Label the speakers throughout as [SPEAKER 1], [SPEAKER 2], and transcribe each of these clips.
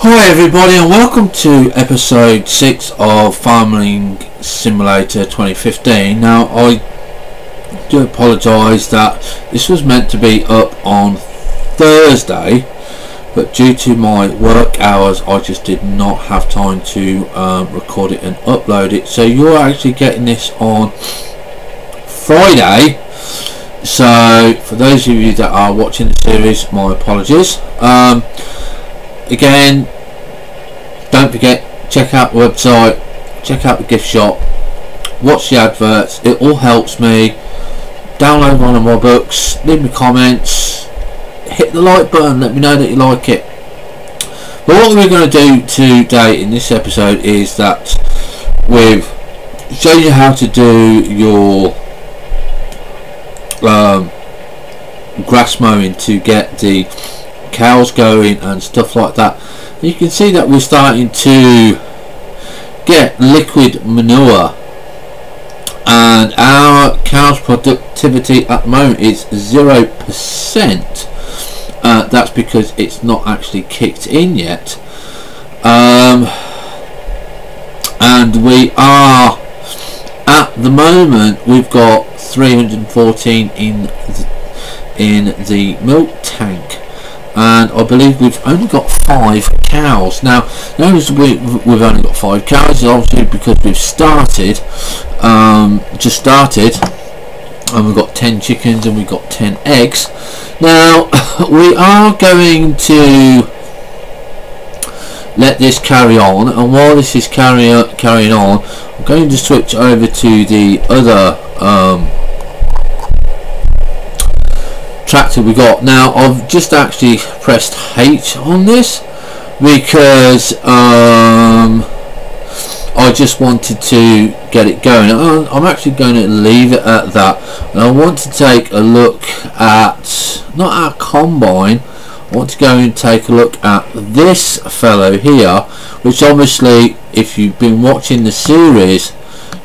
[SPEAKER 1] Hi everybody, and welcome to episode 6 of Farming Simulator 2015. Now I do apologise that this was meant to be up on Thursday, but due to my work hours I just did not have time to record it and upload it, so you're actually getting this on Friday. So for those of you that are watching the series, my apologies. Again, don't forget, check out the website, check out the gift shop, watch the adverts, it all helps me. Download one of my books, leave me comments, hit the like button, let me know that you like it. But what we're going to do today in this episode is that we've shown you how to do your grass mowing to get the cows going and stuff like that. You can see that we're starting to get liquid manure, and our cows productivity at the moment is 0%. That's because it's not actually kicked in yet, and we are at the moment we've got 314 in the milk tank, and I believe we've only got 5 cows. Now notice we've only got 5 cows, obviously because we've started, just started, and we've got 10 chickens and we've got 10 eggs. Now we are going to let this carry on, and while this is carrying on, I'm going to switch over to the other tractor we got. Now I've just actually pressed H on this because I just wanted to get it going. I'm actually going to leave it at that, and I want to take a look at, not our combine, I want to go and take a look at this fellow here, which obviously if you've been watching the series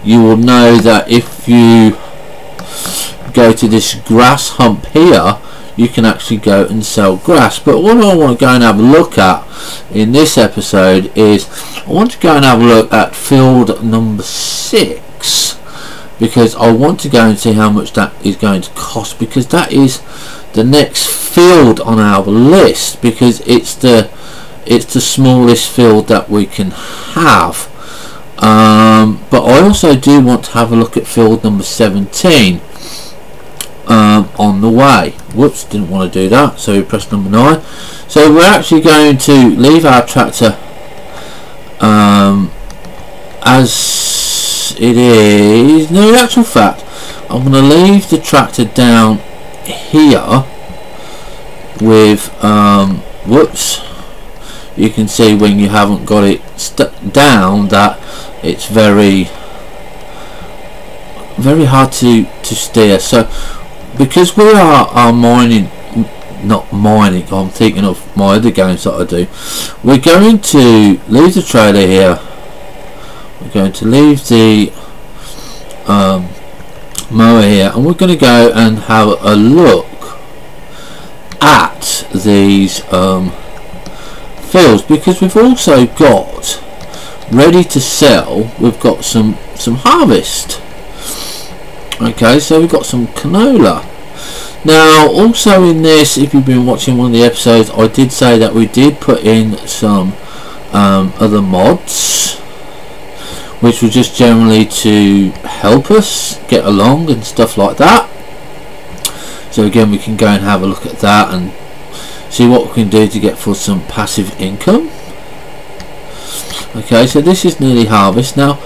[SPEAKER 1] you will know that if you go to this grass hump here you can actually go and sell grass. But what I want to go and have a look at in this episode is I want to go and have a look at field number 6, because I want to go and see how much that is going to cost, because that is the next field on our list, because it's the smallest field that we can have. But I also do want to have a look at field number 17 on the way. Whoops, didn't want to do that, so we press number 9. So we're actually going to leave our tractor as it is. No, in actual fact I'm going to leave the tractor down here with whoops, you can see when you haven't got it down that it's very hard to steer. So because we are mining, not mining, I'm thinking of my other games that I do, we're going to leave the trailer here, we're going to leave the mower here, and we're going to go and have a look at these fields, because we've also got ready to sell, we've got some harvest. Okay, so we've got some canola. Now also in this, if you've been watching one of the episodes, I did say that we did put in some other mods which were just generally to help us get along and stuff like that. So again, we can go and have a look at that and see what we can do to get for some passive income. Okay, so this is nearly harvest. Now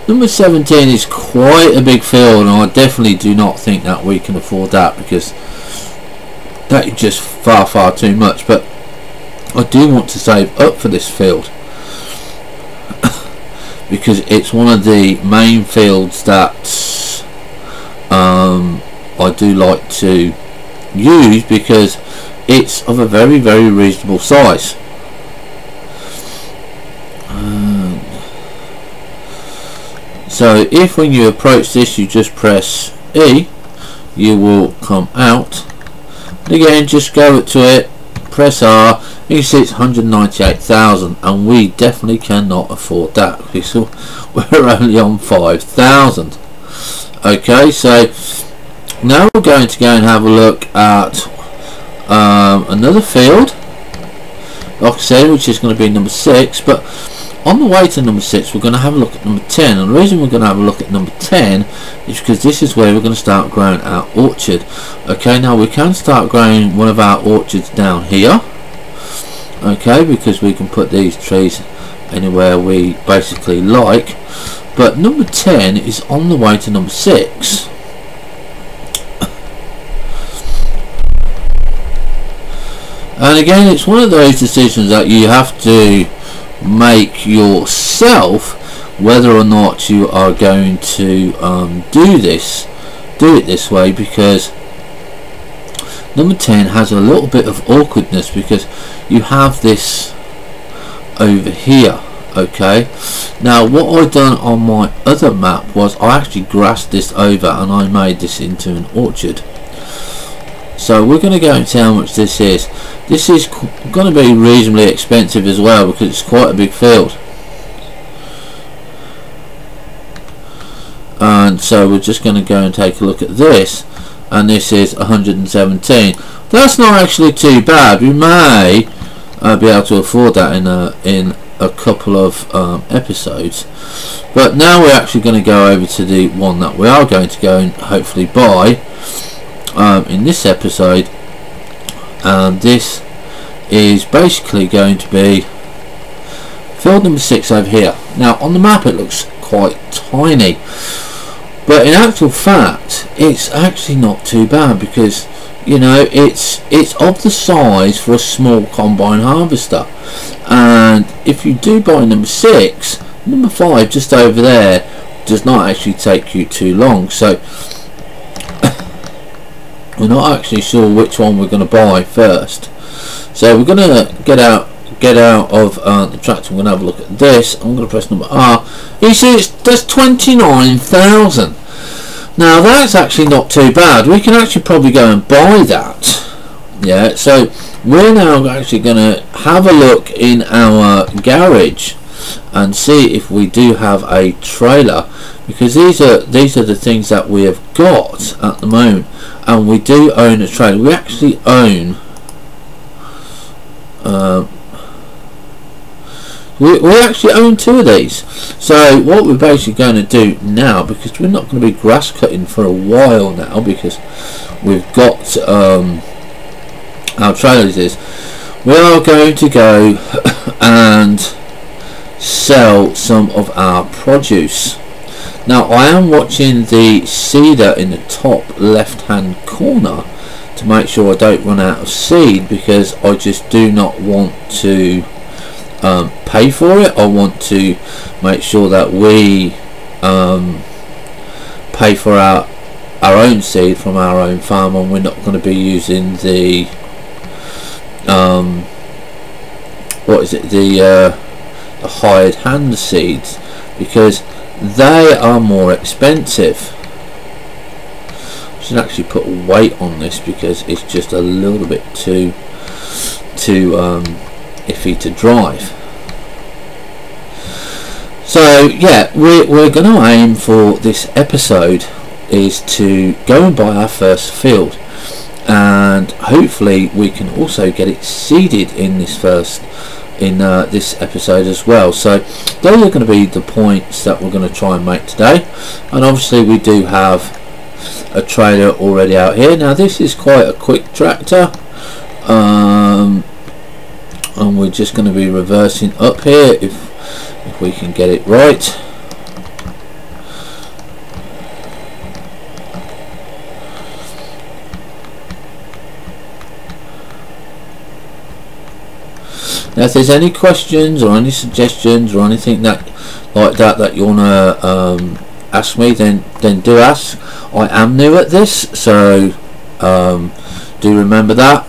[SPEAKER 1] number 17 is quite a big field, and I definitely do not think that we can afford that, because that is just far too much. But I do want to save up for this field because it's one of the main fields that I do like to use, because it's of a very reasonable size. So if when you approach this you just press E, you will come out. And again, just go to it, press R, You can see it's 198,000, and we definitely cannot afford that because we're only on 5,000. Okay, so now we're going to go and have a look at another field, like I said, which is going to be number 6. But on the way to number 6, we're going to have a look at number 10, and the reason we're going to have a look at number 10 is because this is where we're going to start growing our orchard. Okay, now we can start growing one of our orchards down here, okay, because we can put these trees anywhere we basically like. But number 10 is on the way to number 6. And again, it's one of those decisions that you have to make yourself, whether or not you are going to do it this way, because number 10 has a little bit of awkwardness because you have this over here. Okay, now what I've done on my other map was I actually grassed this over and I made this into an orchard. So we're going to go and see how much this is. This is going to be reasonably expensive as well because it's quite a big field. And so we're just going to go and take a look at this, and this is 117. That's not actually too bad. We may be able to afford that in a couple of episodes. But now we're actually going to go over to the one that we are going to go and hopefully buy in this episode, and this is basically going to be field number 6 over here. Now on the map it looks quite tiny, but in actual fact it's actually not too bad because, you know, it's of the size for a small combine harvester. And if you do buy number 6, number 5 just over there does not actually take you too long. So we're not actually sure which one we're going to buy first. So we're going to get out of the tractor. I'm going to have a look at this. I'm going to press number R. You see, there's 29,000. Now that's actually not too bad. We can actually probably go and buy that. Yeah, so we're now actually going to have a look in our garage and see if we do have a trailer, because these are the things that we have got at the moment, and we do own a trailer. We actually own we actually own 2 of these. So what we're basically going to do now, because we're not going to be grass cutting for a while now because we've got our trailers, is we are going to go and sell some of our produce. Now I am watching the seeder in the top left hand corner to make sure I don't run out of seed, because I just do not want to pay for it. I want to make sure that we pay for our own seed from our own farm, and we're not going to be using the the hired hand seeds, because they are more expensive. I should actually put a weight on this because it's just a little bit too iffy to drive. So yeah, we're going to aim for this episode is to go and buy our first field, and hopefully we can also get it seeded in this this episode as well. So those are going to be the points that we're going to try and make today. And obviously we do have a trailer already out here. Now this is quite a quick tractor, and we're just going to be reversing up here if we can get it right. Now if there's any questions or any suggestions or anything that like that you want to ask me, then do ask. I am new at this, so do remember that.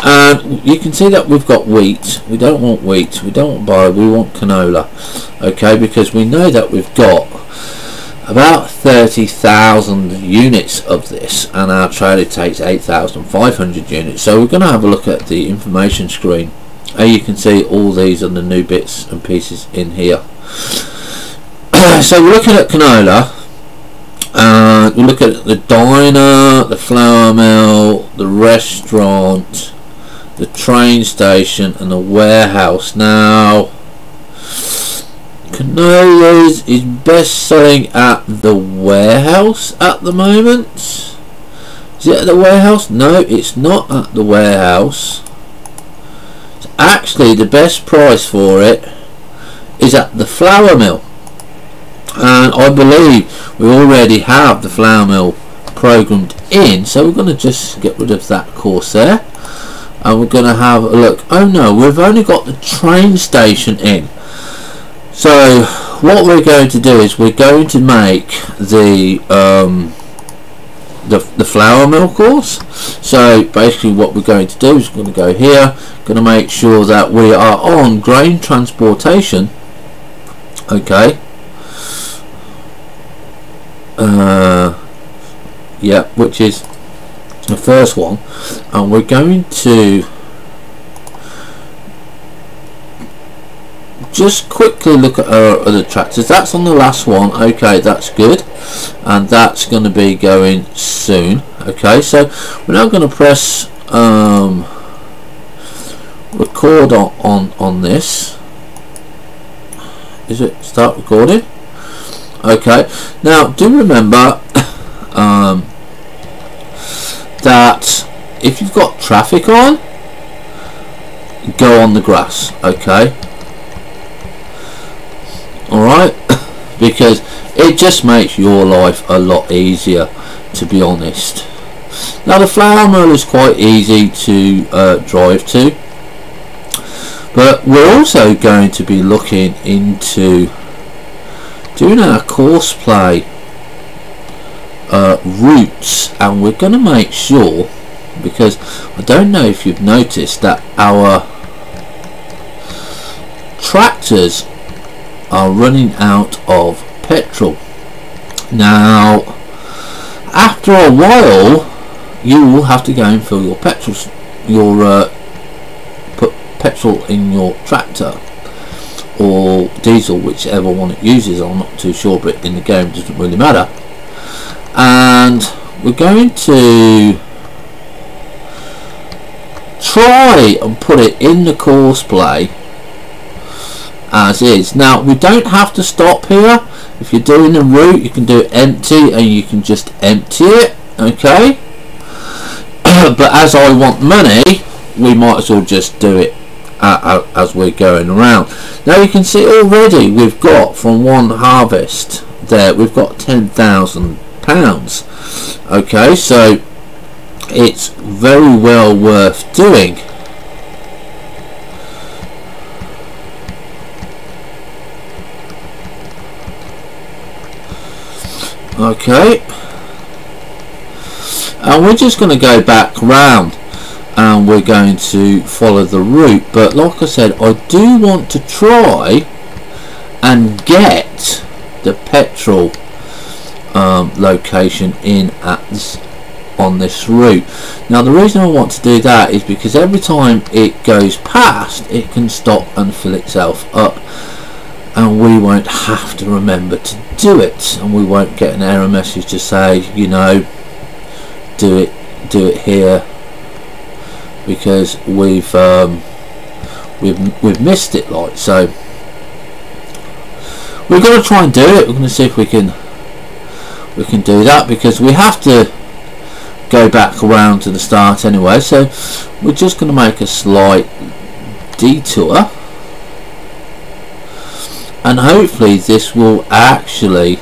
[SPEAKER 1] And you can see that we've got wheat. We don't want wheat, we don't want barley, we want canola. Okay, because we know that we've got about 30,000 units of this, and our trailer takes 8,500 units. So we're going to have a look at the information screen. You can see all these are the new bits and pieces in here. So we're looking at canola, we look at the diner, the flour mill, the restaurant, the train station and the warehouse. Now canola is best selling at the warehouse at the moment. Is it at the warehouse? No, it's not at the warehouse. It's actually the best price for it is at the flour mill, and I believe we already have the flour mill programmed in, so we're going to just get rid of that course there, and we're going to have a look. Oh no, we've only got the train station in. So what we're going to do is we're going to make the flour mill course. So basically what we're going to do is we're going to go here, going to make sure that we are on grain transportation. Okay. Yeah, which is the first one, and we're going to just quickly look at our other tractors. That's on the last one. Okay, that's good, and that's going to be going soon. Okay, so we're now going to press record on this. Is it start recording? Okay, now do remember that if you've got traffic on, go on the grass. Okay, alright, because it just makes your life a lot easier, to be honest. Now the flour mill is quite easy to drive to, but we're also going to be looking into doing our course play routes, and we're going to make sure, because I don't know if you've noticed that our tractors are running out of petrol. Now after a while you will have to go and fill your petrol, put petrol in your tractor or diesel, whichever one it uses. I'm not too sure, but in the game it doesn't really matter. And we're going to try and put it in the course play as is. Now we don't have to stop here. If you're doing a route, you can do it empty and you can just empty it. Okay. But as I want money, we might as well just do it as we're going around. Now you can see already we've got from one harvest there, we've got £10,000. Okay, so it's very well worth doing. Okay, and we're just going to go back round and we're going to follow the route, but like I said, I do want to try and get the petrol location in on this route. Now the reason I want to do that is because every time it goes past, it can stop and fill itself up, and we won't have to remember to do it, and we won't get an error message to say, you know, do it here, because we've missed it. Like, so we're going to try and do it. We're going to see if we can do that, because we have to go back around to the start anyway. So we're just going to make a slight detour, and hopefully this will actually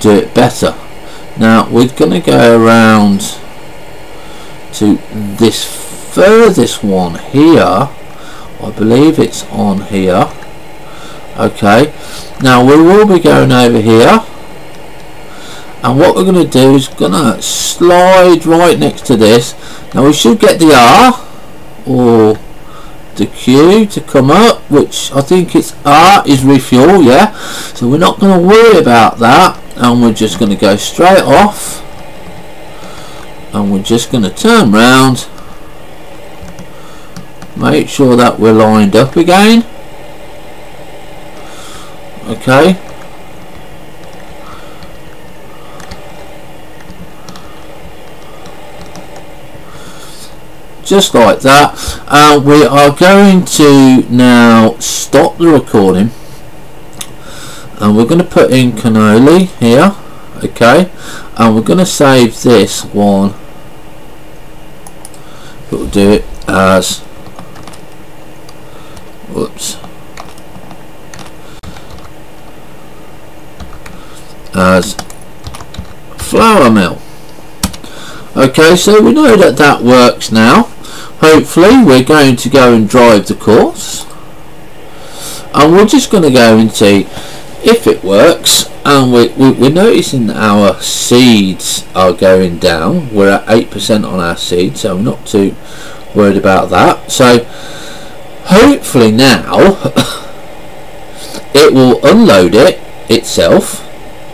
[SPEAKER 1] do it better. Now we're going to go around to this furthest one here. I believe it's on here. Okay, now we will be going over here, and what we're going to do is going to slide right next to this. Now we should get the R or the queue to come up, which I think it's R is refuel, yeah, so we're not going to worry about that, and we're just going to go straight off, and we're just going to turn round, make sure that we're lined up again. Okay, just like that. We are going to now stop the recording, and we're going to put in cannoli here, okay, and we're going to save this one. We'll do it as, whoops, as flour mill. Okay, so we know that that works now. Hopefully we're going to go and drive the course, and we're just going to go and see if it works. And we're noticing that our seeds are going down. We're at 8% on our seeds, so I'm not too worried about that. So hopefully now it will unload it itself,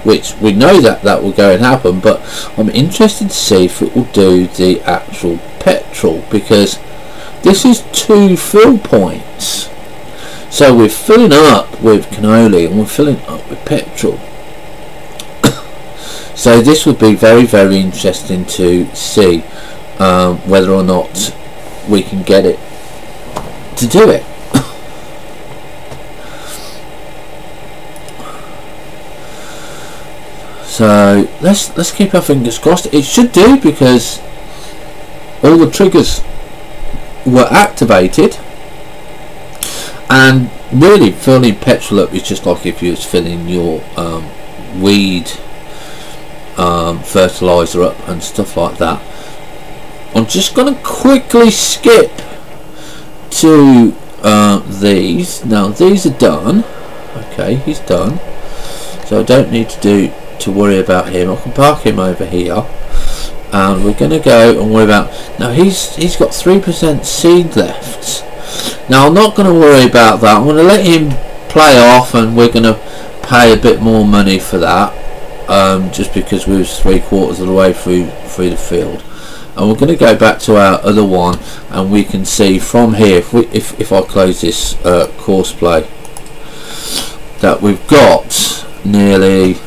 [SPEAKER 1] which we know that that will go and happen, but I'm interested to see if it will do the actual petrol, because this is 2 fill points, so we're filling up with cannoli and we're filling up with petrol. So this would be very, very interesting to see whether or not we can get it to do it. So let's keep our fingers crossed. It should do, because all the triggers were activated, and really filling petrol up is just like if you was filling your weed fertilizer up and stuff like that. I'm just going to quickly skip to these. Now these are done. Okay, he's done, so I don't need to worry about him. I can park him over here, and we're going to go and worry about, now he's got 3% seed left. Now I'm not going to worry about that. I'm going to let him play off, and we're going to pay a bit more money for that, just because we was 3/4 of the way through the field. And we're going to go back to our other one, and we can see from here, if I close this course play, that we've got nearly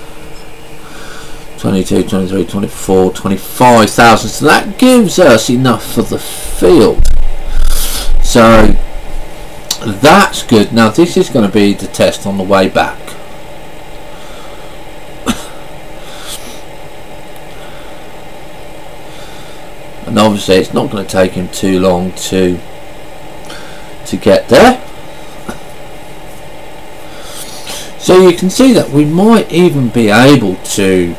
[SPEAKER 1] 22, 23, 24, 25,000. So that gives us enough for the field. So that's good. Now this is going to be the test on the way back. And obviously it's not going to take him too long to get there. So you can see that we might even be able to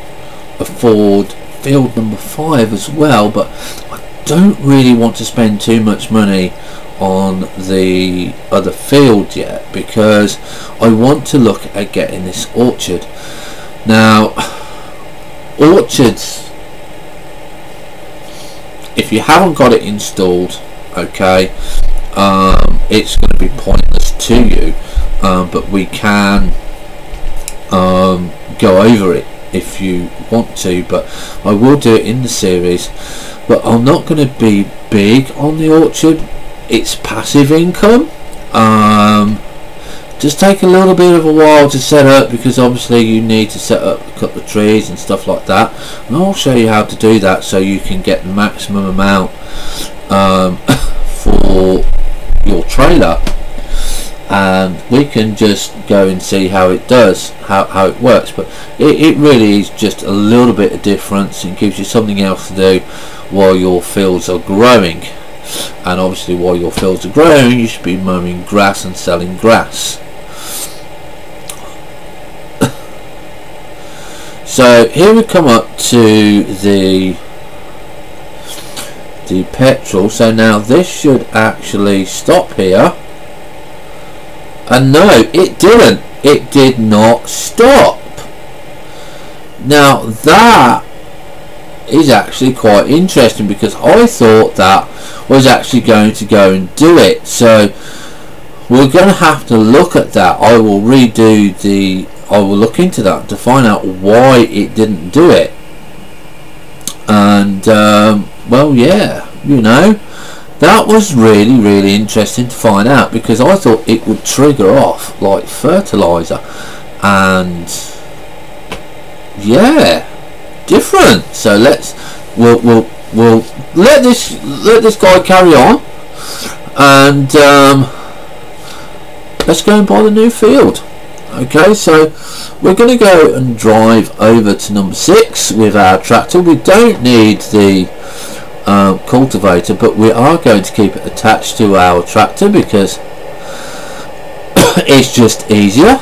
[SPEAKER 1] afford field number 5 as well, but I don't really want to spend too much money on the other field yet, because I want to look at getting this orchard. Now orchards, if you haven't got it installed, okay, it's going to be pointless to you, but we can go over it if you want to, but I will do it in the series. But I'm not going to be big on the orchard. It's passive income. Just take a little bit of a while to set up, because obviously you need to set up a couple of trees and stuff like that, and I'll show you how to do that so you can get the maximum amount for your trailer. And we can just go and see how it does, how it works. But it really is just a little bit of difference. It gives you something else to do while your fields are growing, and obviously while your fields are growing you should be mowing grass and selling grass. So here we come up to the petrol. So now this should actually stop here. And no, it didn't. It did not stop. Now that is actually quite interesting, because I thought that was actually going to go and do it. So we're going to have to look at that. I will look into that to find out why it didn't do it. And well, yeah, you know, that was really interesting to find out, because I thought it would trigger off like fertilizer, and yeah, different. So we'll let this guy carry on, and let's go and buy the new field. Okay, so we're going to go and drive over to number 6 with our tractor. We don't need the cultivator, but we are going to keep it attached to our tractor because it's just easier.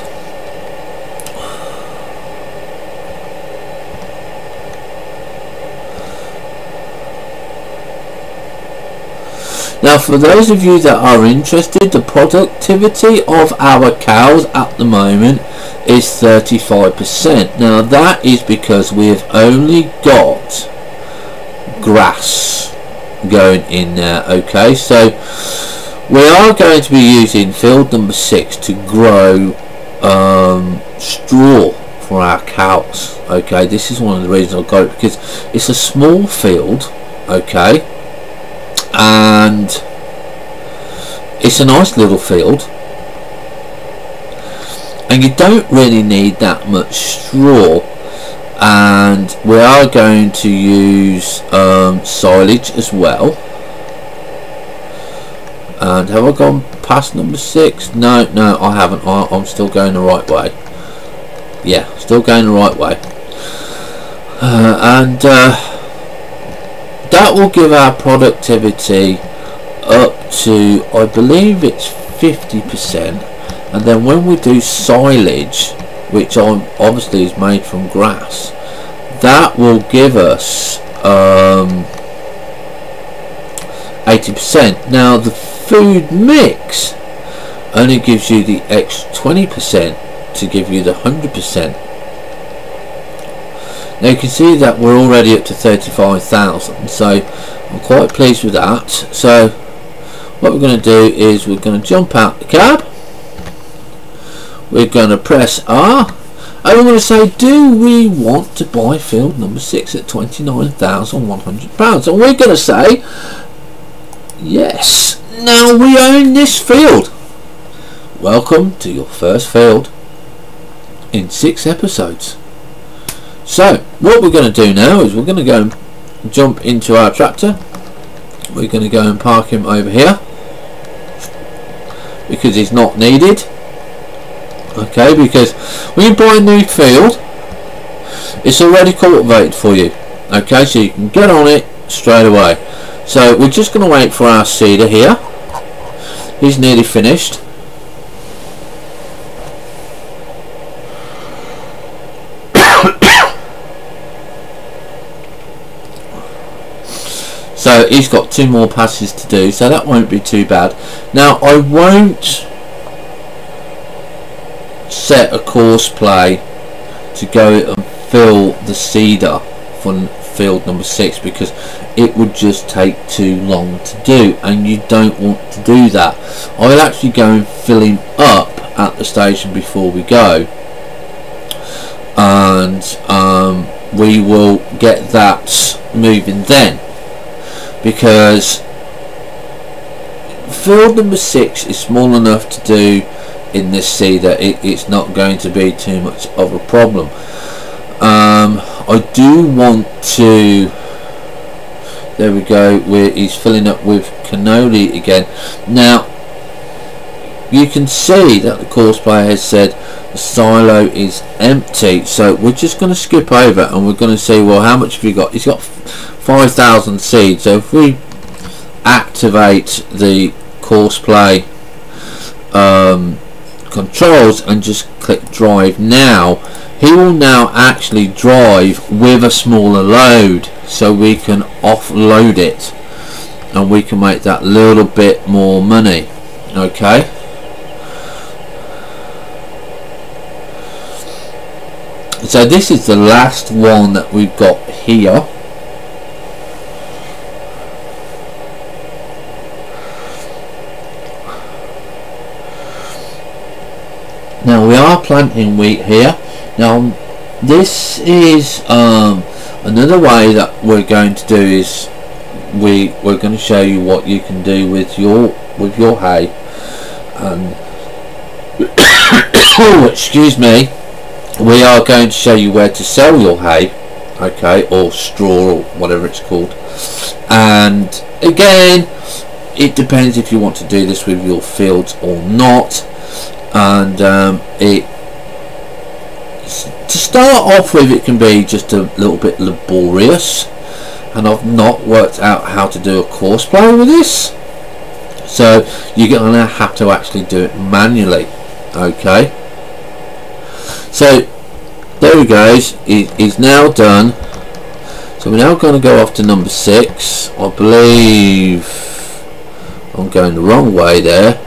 [SPEAKER 1] Now, for those of you that are interested, the productivity of our cows at the moment is 35%. Now, that is because we have only got grass going in there. Okay, so we are going to be using field number 6 to grow straw for our cows. Okay, this is one of the reasons I got it, because it's a small field. Okay, and it's a nice little field, and you don't really need that much straw. And we are going to use silage as well. And have I gone past number 6? No, I haven't. I'm still going the right way. Yeah, still going the right way. And that will give our productivity up to, I believe it's 50%. And then when we do silage, which obviously is made from grass, that will give us 80%. Now the food mix only gives you the extra 20% to give you the 100%. Now you can see that we're already up to 35,000, so I'm quite pleased with that. So what we're going to do is we're going to jump out the cab, we're going to press R, and we're going to say, do we want to buy field number 6 at £29,100? And we're going to say yes. Now we own this field. Welcome to your first field in 6 episodes. So what we're going to do now is we're going to go and jump into our tractor. We're going to go and park him over here because he's not needed. Okay, because when you buy a new field, it's already cultivated for you. Okay, so you can get on it straight away. So we're just going to wait for our seeder here. He's nearly finished. So he's got 2 more passes to do, so that won't be too bad. Now I won't set a course play to go and fill the seeder for field number 6 because it would just take too long to do, and you don't want to do that. I will actually go and fill him up at the station before we go, and we will get that moving then, because field number 6 is small enough to do in this seeder. It's not going to be too much of a problem. I do want to, there we go, where he's filling up with cannoli again. Now you can see that the course player has said the silo is empty, so we're just going to skip over and we're going to see, well, how much have you got? He's got 5,000 seeds. So if we activate the course play controls and just click drive now, he will now actually drive with a smaller load, so we can offload it and we can make that little bit more money. Okay, so this is the last one that we've got here. Now we are planting wheat here. Now this is another way that we're going to do is we're going to show you what you can do with your hay. And oh, excuse me, we are going to show you where to sell your hay, okay, or straw or whatever it's called. And again, it depends if you want to do this with your fields or not. And to start off with, it can be just a little bit laborious, and I've not worked out how to do a course play with this, so you're going to have to actually do it manually. Okay, so there we go, it's now done. So we're now going to go off to number 6. I believe I'm going the wrong way there.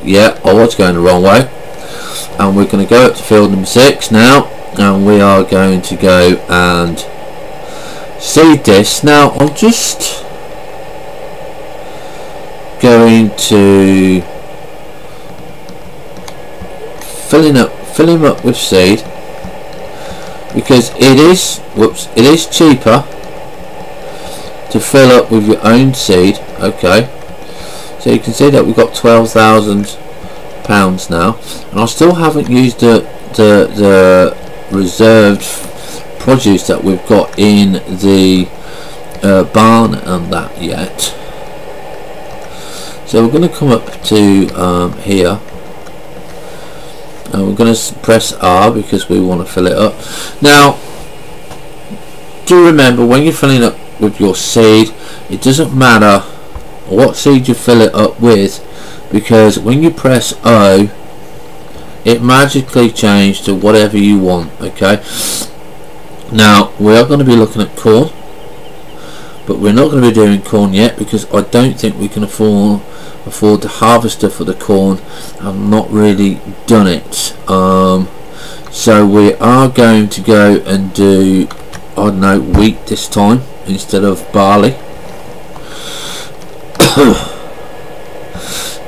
[SPEAKER 1] Yeah, I was going the wrong way. And we're going to go up to field number 6 now, and we are going to go and seed this. Now I'm just going to fill him up with seed, because it is cheaper to fill up with your own seed. Okay, so you can see that we've got £12,000 now, and I still haven't used the reserved produce that we've got in the barn and that yet. So we're going to come up to here, and we're going to press R because we want to fill it up. Now do remember, when you're filling up with your seed, it doesn't matter what seed you fill it up with, because when you press O, it magically changes to whatever you want. Okay, now we are going to be looking at corn, but we're not going to be doing corn yet, because I don't think we can afford the harvester for the corn. I've not really done it, so we are going to go and do, I don't know, wheat this time instead of barley.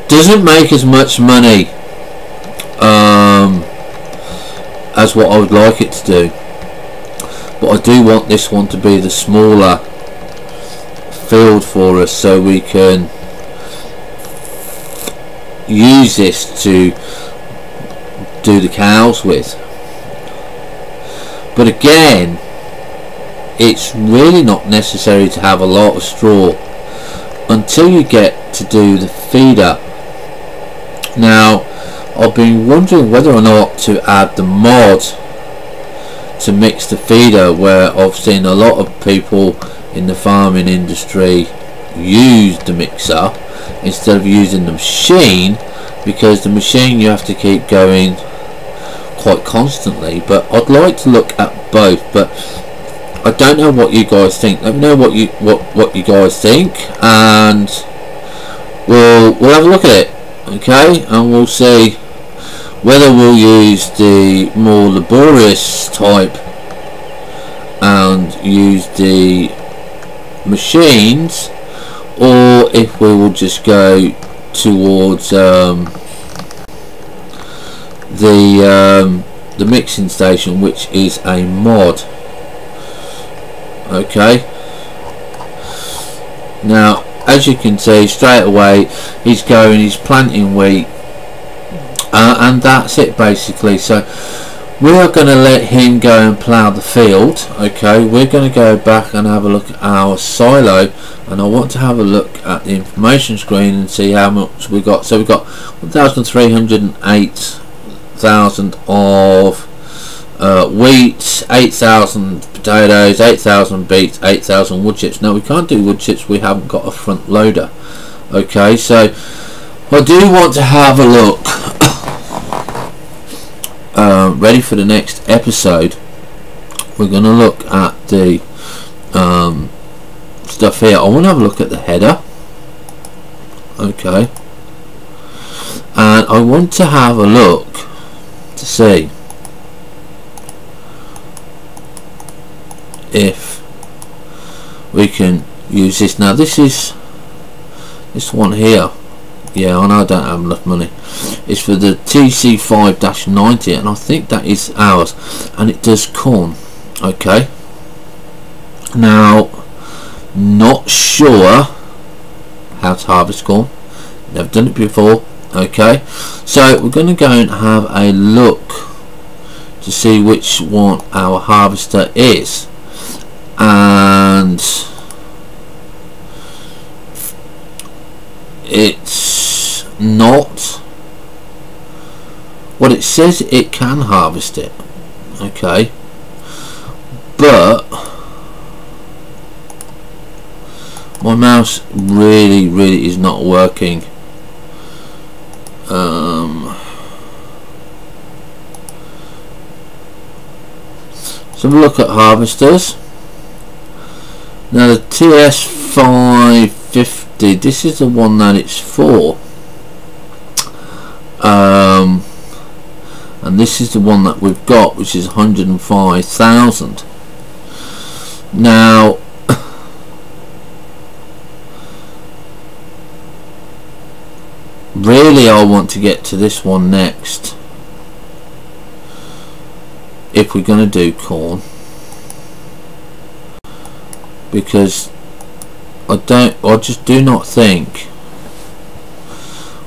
[SPEAKER 1] Doesn't make as much money as what I would like it to do, but I do want this one to be the smaller field for us, so we can use this to do the cows with. But again, it's really not necessary to have a lot of straw until you get to do the feeder. Now I've been wondering whether or not to add the mod to mix the feeder, where I've seen a lot of people in the farming industry use the mixer instead of using the machine, because the machine you have to keep going quite constantly. But I'd like to look at both, but I don't know what you guys think. Let me know what you guys think, and we'll have a look at it. Okay, and we'll see whether we'll use the more laborious type and use the machines, or if we will just go towards the mixing station, which is a mod. Okay, now as you can see straight away, he's planting wheat, and that's it basically. So we are going to let him go and plough the field. Okay, we're going to go back and have a look at our silo, and I want to have a look at the information screen and see how much we got. So we've got 1,308,000 of wheat, 8,000 potatoes, 8,000 beets, 8,000 wood chips. Now we can't do wood chips, we haven't got a front loader. Okay, so I do want to have a look ready for the next episode. We're going to look at the stuff here. I want to have a look at the header. Okay, and I want to have a look to see if we can use this. Now this one here, Yeah, I know I don't have enough money. It's for the TC5-90, and I think that is ours, and it does corn. Okay, now not sure how to harvest corn, never done it before. Okay, so we're going to go and have a look to see which one our harvester is, and it's not what it says. It can harvest it, okay, but my mouse really is not working. So look at harvesters. Now the TS550, this is the one that it's for, and this is the one that we've got, which is 105,000. Now really I want to get to this one next if we're going to do corn, because I just do not think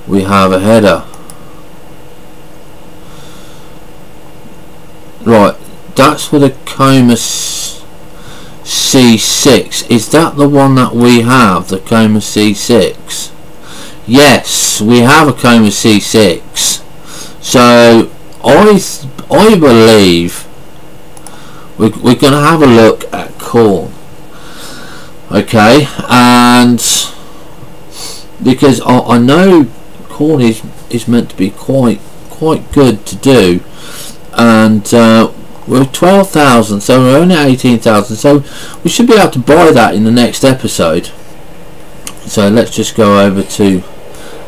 [SPEAKER 1] we have a header. Right, that's for the Comus C6. Is that the one that we have, the Comus C6? Yes, we have a Comus C6. So I believe we're going to have a look at corn. Okay, and because I know corn is meant to be quite good to do, and we're 12,000, so we're only 18,000, so we should be able to buy that in the next episode. So let's just go over to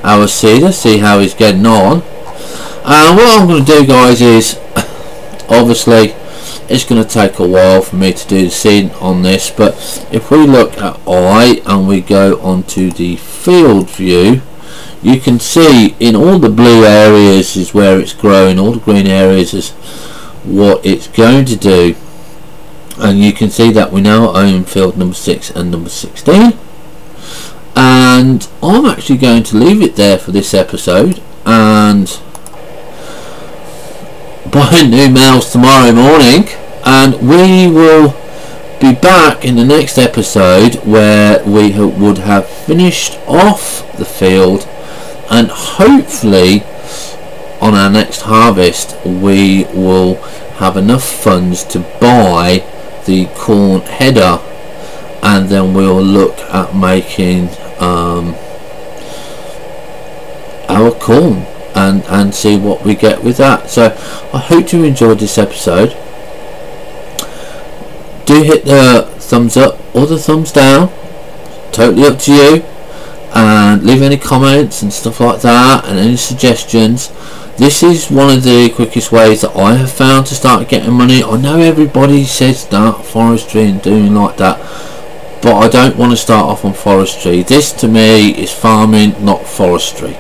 [SPEAKER 1] our seeder, see how he's getting on. And what I'm going to do, guys, is obviously it's going to take a while for me to do the seeding on this, but if we look at I and we go onto the field view, you can see in all the blue areas is where it's growing, all the green areas is what it's going to do, and you can see that we now own field number 6 and number 16. And I'm actually going to leave it there for this episode, and buy new mouse tomorrow morning, and we will be back in the next episode where we would have finished off the field, and hopefully on our next harvest we will have enough funds to buy the corn header, and then we'll look at making our corn and see what we get with that. So I hope you enjoyed this episode. Do hit the thumbs up or the thumbs down, totally up to you, and leave any comments and stuff like that, and any suggestions. This is one of the quickest ways that I have found to start getting money. I know everybody says that forestry and doing like that, but I don't want to start off on forestry. This to me is farming, not forestry.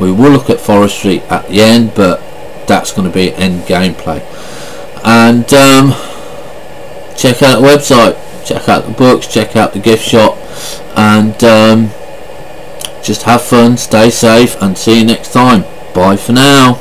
[SPEAKER 1] We will look at forestry at the end, but that's going to be end gameplay. And check out the website, check out the books, check out the gift shop, and just have fun, stay safe, and see you next time. Bye for now.